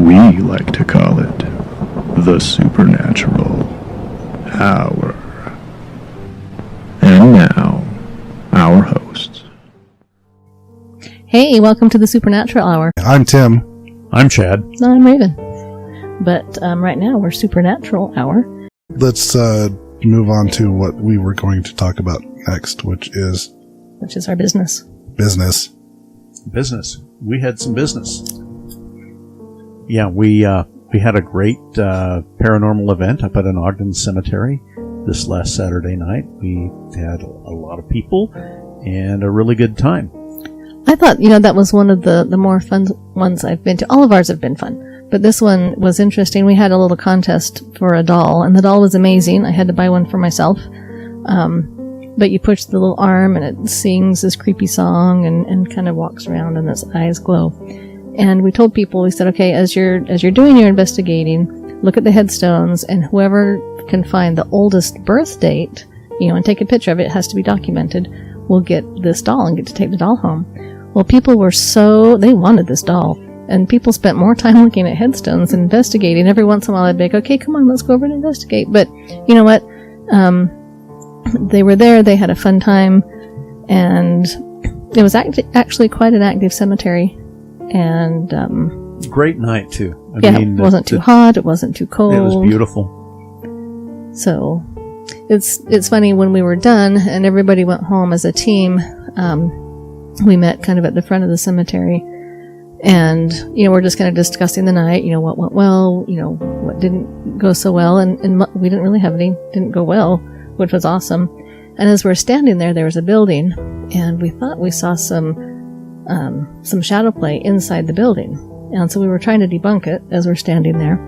We like to call it the Supernatural Hour. And now, our hosts. Hey, welcome to the Supernatural Hour. I'm Tim. I'm Chad. I'm Ravyn. But right now, we're Supernatural Hour. Let's move on to what we were going to talk about next, which is our business. Business. We had some business. Yeah, we had a great paranormal event up at an Ogden cemetery this last Saturday night. We had a lot of people and a really good time. I thought, that was one of the more fun ones I've been to. All of ours have been fun, but this one was interesting. We had a little contest for a doll, and the doll was amazing. I had to buy one for myself. But you push the little arm, and it sings this creepy song and kind of walks around, and its eyes glow. And we told people, we said, okay, as you're doing your investigating, look at the headstones, and whoever can find the oldest birth date, and take a picture of it, it has to be documented, will get this doll and get to take the doll home. Well, people were they wanted this doll. And people spent more time looking at headstones and investigating. Every once in a while I'd be like, okay, come on, let's go over and investigate. But you know what? They were there, they had a fun time, and it was actually quite an active cemetery. And great night, too. It wasn't too hot, it wasn't too cold. It was beautiful. So, it's funny, when we were done and everybody went home as a team, we met kind of at the front of the cemetery, and we're just kind of discussing the night, what went well, what didn't go so well, and we didn't really have any didn't go well, which was awesome. And as we're standing there was a building, and we thought we saw some shadow play inside the building, and so we were trying to debunk it as we're standing there.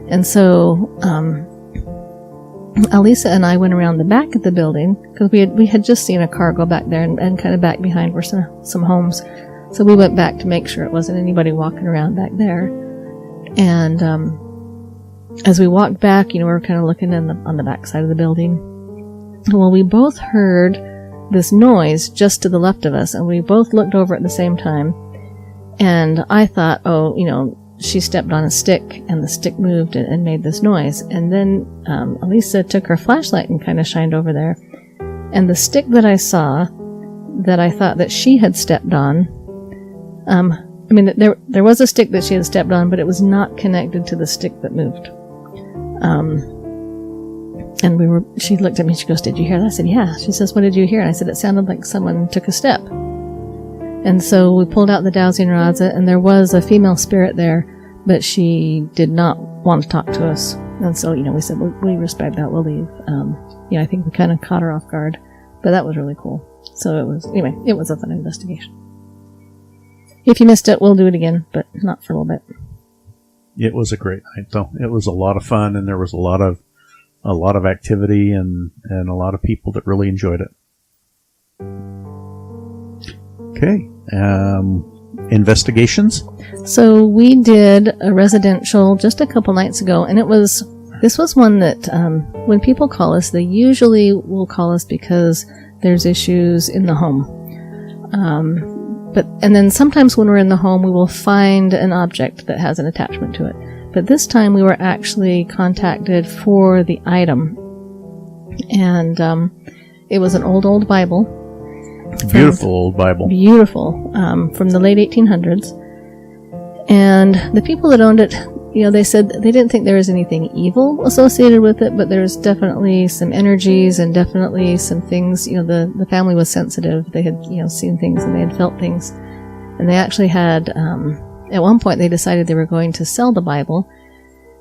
And so Alisa and I went around the back of the building, because we had just seen a car go back there, and kind of back behind were some homes. So we went back to make sure it wasn't anybody walking around back there. And as we walked back, we were kind of looking on the back side of the building. Well, we both heard this noise just to the left of us, and we both looked over at the same time. And I thought, she stepped on a stick, and the stick moved and made this noise. And then Alisa took her flashlight and kind of shined over there. And the stick that I saw, that I thought that she had stepped on, there was a stick that she had stepped on, but it was not connected to the stick that moved. And she looked at me, she goes, "Did you hear that?" I said, "Yeah." She says, "What did you hear?" And I said, "It sounded like someone took a step." And so we pulled out the dowsing rods, and there was a female spirit there, but she did not want to talk to us. And so, we said, we respect that, we'll leave. I think we kind of caught her off guard, but that was really cool. So it was a fun investigation. If you missed it, we'll do it again, but not for a little bit. It was a great night, though. It was a lot of fun, and there was a lot of activity and a lot of people that really enjoyed it. Okay. Investigations? So we did a residential just a couple nights ago, and this was one that when people call us, they usually will call us because there's issues in the home. And then sometimes when we're in the home, we will find an object that has an attachment to it. But this time we were actually contacted for the item. And it was an old Bible. Beautiful old Bible. Beautiful. From the late 1800s. And the people that owned it, they said they didn't think there was anything evil associated with it, but there's definitely some energies and definitely some things. The family was sensitive. They had, seen things, and they had felt things. And they actually had, at one point they decided they were going to sell the Bible,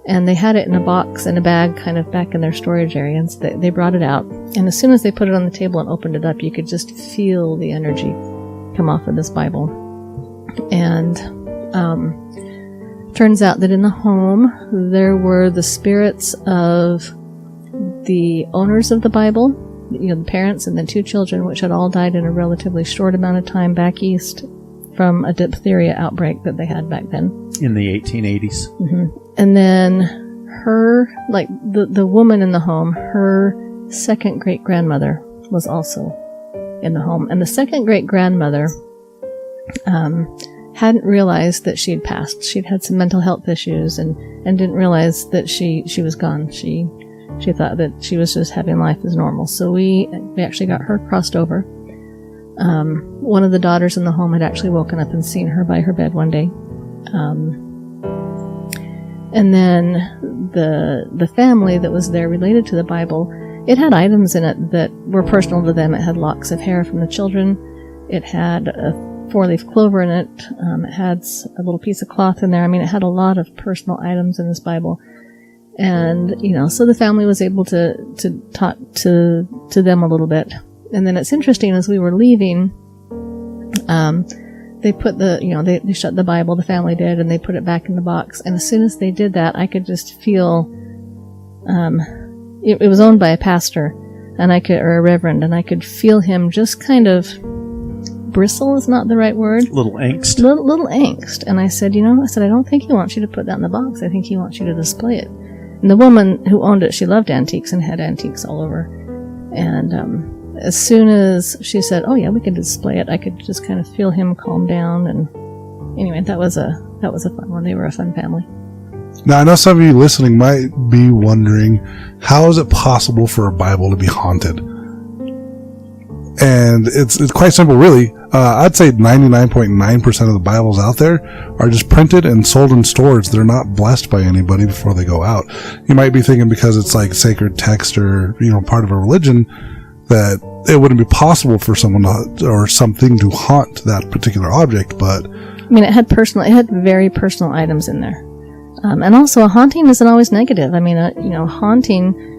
and they had it in a box and a bag kind of back in their storage area, and so they brought it out. And as soon as they put it on the table and opened it up, you could just feel the energy come off of this Bible. And turns out that in the home there were the spirits of the owners of the Bible, the parents and the two children, which had all died in a relatively short amount of time back east from a diphtheria outbreak that they had back then. In the 1880s. Mm-hmm. And then her, the woman in the home, her second great-grandmother was also in the home. And the second great-grandmother hadn't realized that she had passed. She'd had some mental health issues and didn't realize that she was gone. She thought that she was just having life as normal. So we actually got her crossed over. One of the daughters in the home had actually woken up and seen her by her bed one day. And then the family that was there related to the Bible, it had items in it that were personal to them. It had locks of hair from the children. It had a 4-leaf clover in it. It had a little piece of cloth in there. I mean, it had a lot of personal items in this Bible. And, so the family was able to talk to them a little bit. And then it's interesting, as we were leaving, they put they shut the Bible, the family did, and they put it back in the box. And as soon as they did that, I could just feel, it was owned by a pastor, or a reverend, and I could feel him just kind of, bristle is not the right word. Little angst. Little angst. And I said, I don't think he wants you to put that in the box. I think he wants you to display it. And the woman who owned it, she loved antiques and had antiques all over. And as soon as she said, "Oh yeah, we can display it," I could just kind of feel him calm down. And anyway, that was a fun one. They were a fun family. Now, I know some of you listening might be wondering, how is it possible for a Bible to be haunted? And it's quite simple, really. I'd say 99.9% of the Bibles out there are just printed and sold in stores. They're not blessed by anybody before they go out. You might be thinking because it's like sacred text or, part of a religion, that it wouldn't be possible for someone or something to haunt that particular object, but... I mean, it had very personal items in there. And also, a haunting isn't always negative. I mean, haunting...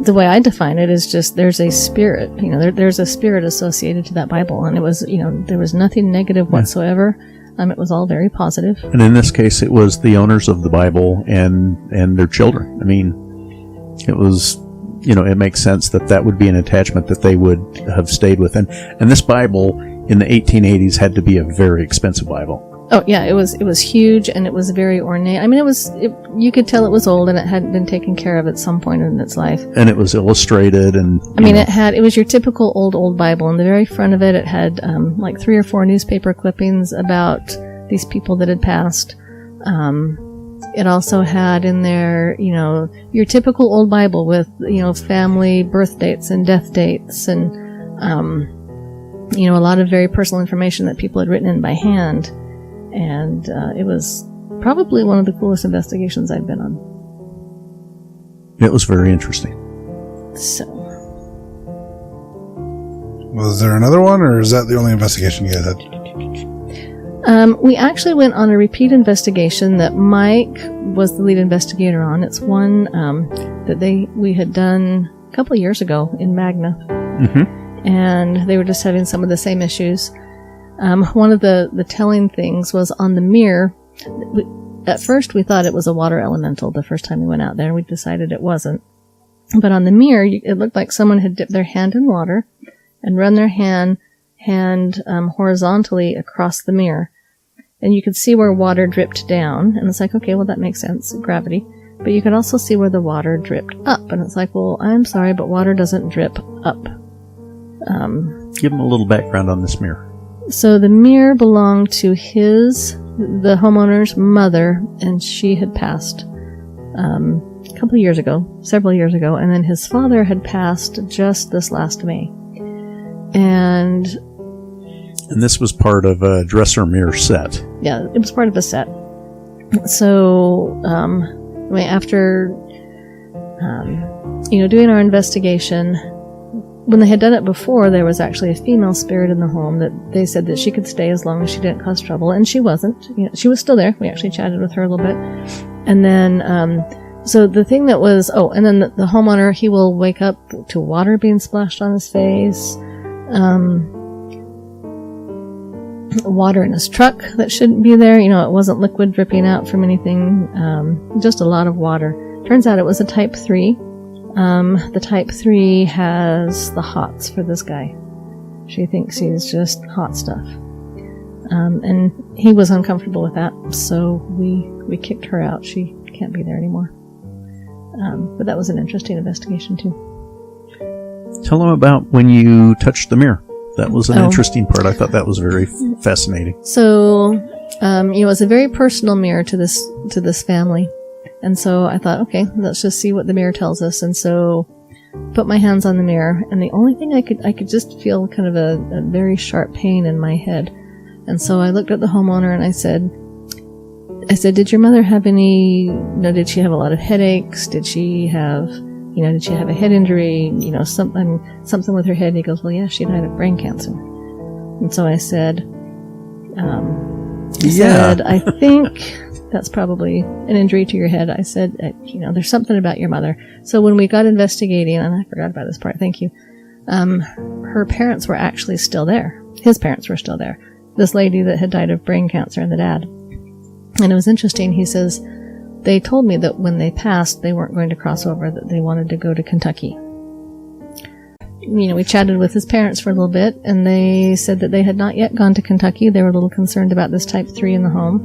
The way I define it is just there's a spirit, there's a spirit associated to that Bible, and it was, there was nothing negative whatsoever. It was all very positive. And in this case, it was the owners of the Bible and their children. I mean, it was, it makes sense that would be an attachment that they would have stayed with. And this Bible in the 1880s had to be a very expensive Bible. Oh yeah, it was huge, and it was very ornate. I mean, you could tell it was old, and it hadn't been taken care of at some point in its life. And it was illustrated, and it was your typical old Bible. In the very front of it, it had like 3 or 4 newspaper clippings about these people that had passed. It also had in there, your typical old Bible with family birth dates and death dates, and a lot of very personal information that people had written in by hand. And it was probably one of the coolest investigations I've been on. It was very interesting. So, was there another one, or is that the only investigation you guys had? We actually went on a repeat investigation that Mike was the lead investigator on. It's one that we had done a couple of years ago in Magna. Mm-hmm. And they were just having some of the same issues. One of the telling things was on the mirror. At first, we thought it was a water elemental the first time we went out there. We decided it wasn't. But on the mirror, it looked like someone had dipped their hand in water and run their hand horizontally across the mirror. And you could see where water dripped down. And it's like, okay, well, that makes sense, gravity. But you could also see where the water dripped up. And it's like, well, I'm sorry, but water doesn't drip up. Give them a little background on this mirror. So the mirror belonged to the homeowner's mother, and she had passed several years ago, and then his father had passed just this last May. And this was part of a dresser mirror set. Yeah, it was part of a set. So, after doing our investigation, when they had done it before, there was actually a female spirit in the home that they said that she could stay as long as she didn't cause trouble, and she wasn't. She was still there. We actually chatted with her a little bit. And then, so the thing that was, and then the homeowner, he will wake up to water being splashed on his face, water in his truck that shouldn't be there. It wasn't liquid dripping out from anything, just a lot of water. Turns out it was a type 3. The type 3 has the hots for this guy. She thinks he's just hot stuff. And he was uncomfortable with that, so we kicked her out. She can't be there anymore. But that was an interesting investigation, too. Tell them about when you touched the mirror. That was an interesting part. I thought that was very fascinating. So, It was a very personal mirror to this family. And so I thought, okay, let's just see what the mirror tells us. And so put my hands on the mirror, and the only thing I could just feel kind of a very sharp pain in my head. And so I looked at the homeowner and I said, did your mother have did she have a lot of headaches? Did she have a head injury? Something with her head? And he goes, well, yeah, she died of brain cancer. And so I said, I think that's probably an injury to your head. I said, there's something about your mother. So when we got investigating, and I forgot about this part, thank you, her parents were actually still there. His parents were still there. This lady that had died of brain cancer and the dad. And it was interesting. He says, they told me that when they passed, they weren't going to cross over, that they wanted to go to Kentucky. We chatted with his parents for a little bit, and they said that they had not yet gone to Kentucky. They were a little concerned about this type 3 in the home.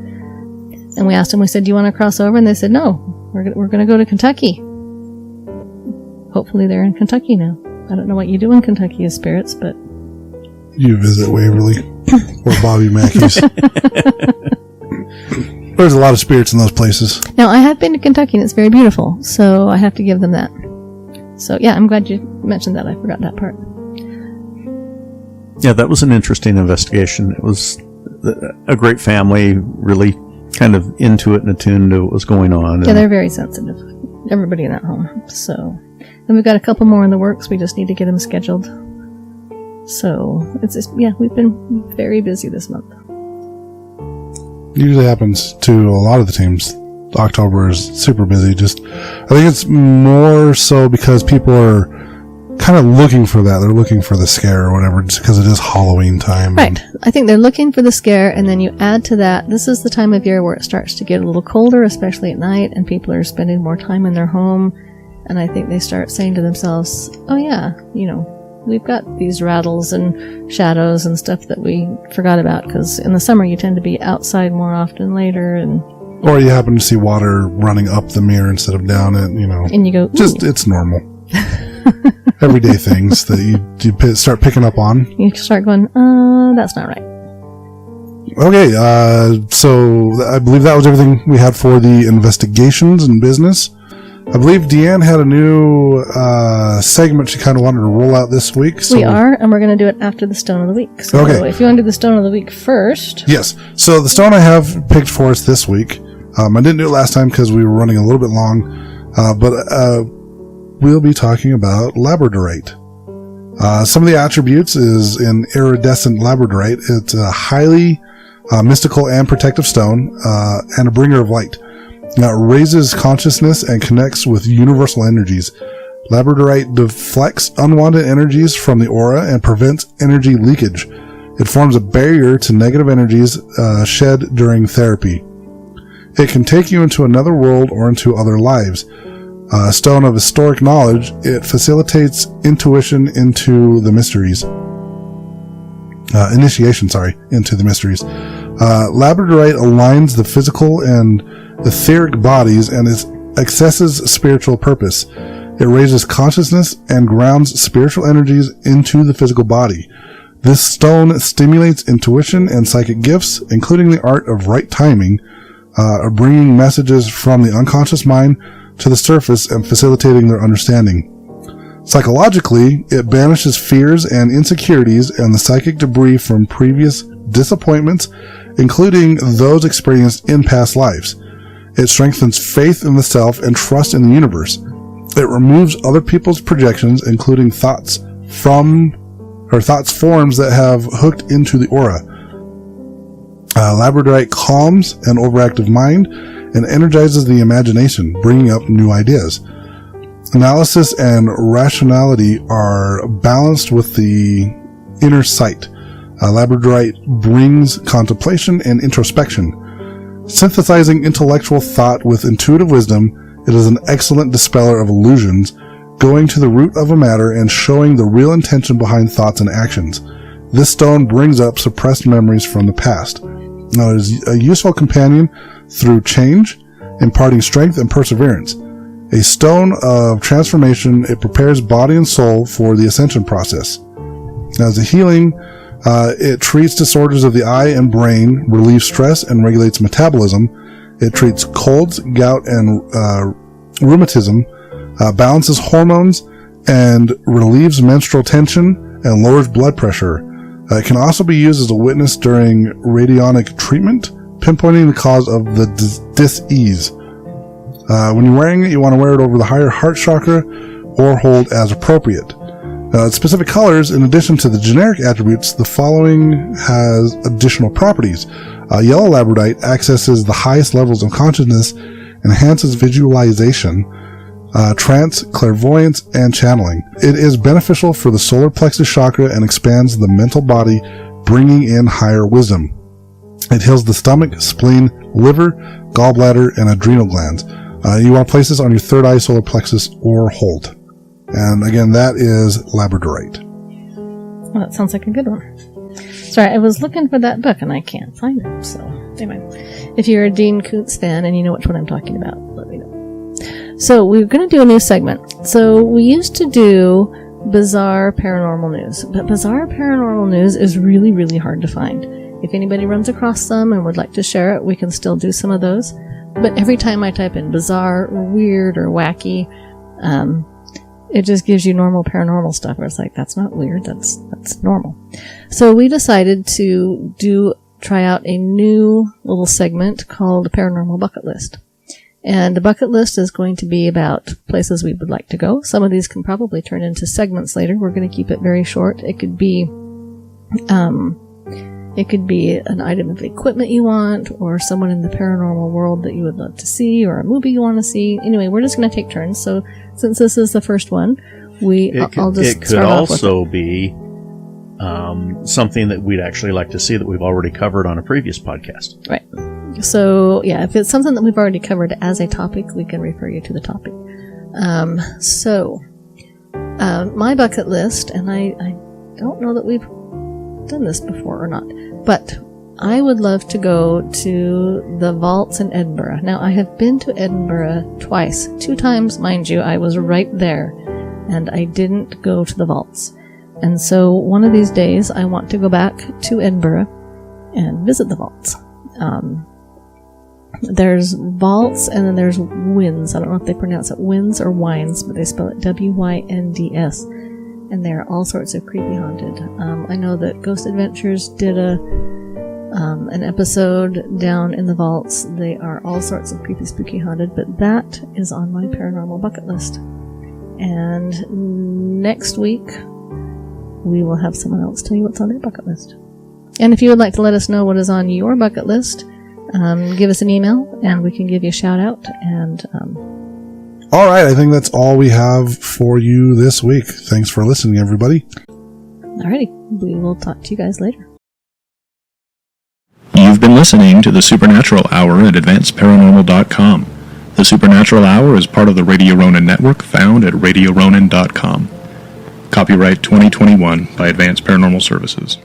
And we asked them, we said, do you want to cross over? And they said, no, we're going to go to Kentucky. Hopefully they're in Kentucky now. I don't know what you do in Kentucky as spirits, but... You visit Waverly or Bobby Mackey's. There's a lot of spirits in those places. Now, I have been to Kentucky, and it's very beautiful, so I have to give them that. So, yeah, I'm glad you mentioned that. I forgot that part. Yeah, that was an interesting investigation. It was a great family, really kind of into it and attuned to what was going on. Yeah, they're very sensitive. Everybody in that home. So, and we've got a couple more in the works. We just need to get them scheduled. So, we've been very busy this month. Usually happens to a lot of the teams. October is super busy. I think it's more so because people are kind of looking for that. They're looking for the scare or whatever, just because it is Halloween time. Right. I think they're looking for the scare, and then you add to that, this is the time of year where it starts to get a little colder, especially at night, and people are spending more time in their home. And I think they start saying to themselves, oh yeah, we've got these rattles and shadows and stuff that we forgot about, because in the summer you tend to be outside more often later, or you happen to see water running up the mirror instead of down it, and you go, it's normal. Everyday things that you start picking up on. You start going, that's not right. Okay, so I believe that was everything we had for the investigations and business. I believe Deanne had a new segment she kind of wanted to roll out this week. So we are, and we're going to do it after the Stone of the Week. So if you want to do the Stone of the Week first. Yes. So the stone I have picked for us this week, I didn't do it last time because we were running a little bit long, but we'll be talking about Labradorite. Some of the attributes is an iridescent Labradorite. It's a highly mystical and protective stone, and a bringer of light. It raises consciousness and connects with universal energies. Labradorite deflects unwanted energies from the aura and prevents energy leakage. It forms a barrier to negative energies shed during therapy. It can take you into another world or into other lives. A stone of historic knowledge, it facilitates intuition into the mysteries. Into the mysteries. Labradorite aligns the physical and etheric bodies and accesses spiritual purpose. It raises consciousness and grounds spiritual energies into the physical body. This stone stimulates intuition and psychic gifts, including the art of right timing, bringing messages from the unconscious mind to the surface and facilitating their understanding. Psychologically, it banishes fears and insecurities and the psychic debris from previous disappointments, including those experienced in past lives. It strengthens faith in the self and trust in the universe. It removes other people's projections, including thoughts forms that have hooked into the aura. Labradorite calms an overactive mind and energizes the imagination, bringing up new ideas. Analysis and rationality are balanced with the inner sight. Labradorite brings contemplation and introspection. Synthesizing intellectual thought with intuitive wisdom, it is an excellent dispeller of illusions, going to the root of a matter and showing the real intention behind thoughts and actions. This stone brings up suppressed memories from the past. Now, it is a useful companion through change, imparting strength and perseverance. A stone of transformation, it prepares body and soul for the ascension process. As a healing It treats disorders of the eye and brain, relieves stress, and regulates metabolism. It treats colds, gout, and rheumatism, balances hormones, and relieves menstrual tension and lowers blood pressure. It can also be used as a witness during radionic treatment, pinpointing the cause of the dis-ease. When you're wearing it, you want to wear it over the higher heart chakra or hold as appropriate. Specific colors, in addition to the generic attributes, the following has additional properties. Yellow Labradorite accesses the highest levels of consciousness, enhances visualization, trance, clairvoyance, and channeling. It is beneficial for the solar plexus chakra and expands the mental body, bringing in higher wisdom. It heals the stomach, spleen, liver, gallbladder, and adrenal glands. You want to place this on your third eye, solar plexus, or hold. And again, that is Labradorite. Well, that sounds like a good one. Sorry, I was looking for that book and I can't find it. So, anyway, if you're a Dean Koontz fan and you know which one I'm talking about, let me know. So, we're going to do a new segment. So, we used to do bizarre paranormal news, but bizarre paranormal news is really, really hard to find. If anybody runs across some and would like to share it, we can still do some of those. But every time I type in bizarre or weird or wacky, it just gives you normal paranormal stuff where it's like, that's not weird, that's normal. So we decided to try out a new little segment called Paranormal Bucket List. And the bucket list is going to be about places we would like to go. Some of these can probably turn into segments later. We're going to keep it very short. It could be an item of equipment you want, or someone in the paranormal world that you would love to see, or a movie you want to see. Anyway, we're just going to take turns. So since this is the first one, I'll just it start could off with also be something that we'd actually like to see that we've already covered on a previous podcast. Right. So, yeah, if it's something that we've already covered as a topic, we can refer you to the topic. My bucket list, and I don't know that we've done this before or not, but I would love to go to the vaults in Edinburgh. Now, I have been to Edinburgh twice. 2 times, mind you, I was right there, and I didn't go to the vaults. And so one of these days, I want to go back to Edinburgh and visit the vaults. There's vaults, and then there's winds. I don't know if they pronounce it winds or wines, but they spell it W-Y-N-D-S. And they're all sorts of creepy haunted. I know that Ghost Adventures did an episode down in the vaults. They are all sorts of creepy, spooky haunted, but that is on my paranormal bucket list. And next week, we will have someone else tell you what's on their bucket list. And if you would like to let us know what is on your bucket list, give us an email and we can give you a shout out. And all right, I think that's all we have for you this week. Thanks for listening, everybody. Alrighty, we will talk to you guys later. You've been listening to the Supernatural Hour at AdvancedParanormal.com. The Supernatural Hour is part of the Radio Ronin network found at RadioRonin.com. Copyright 2021 by Advanced Paranormal Services.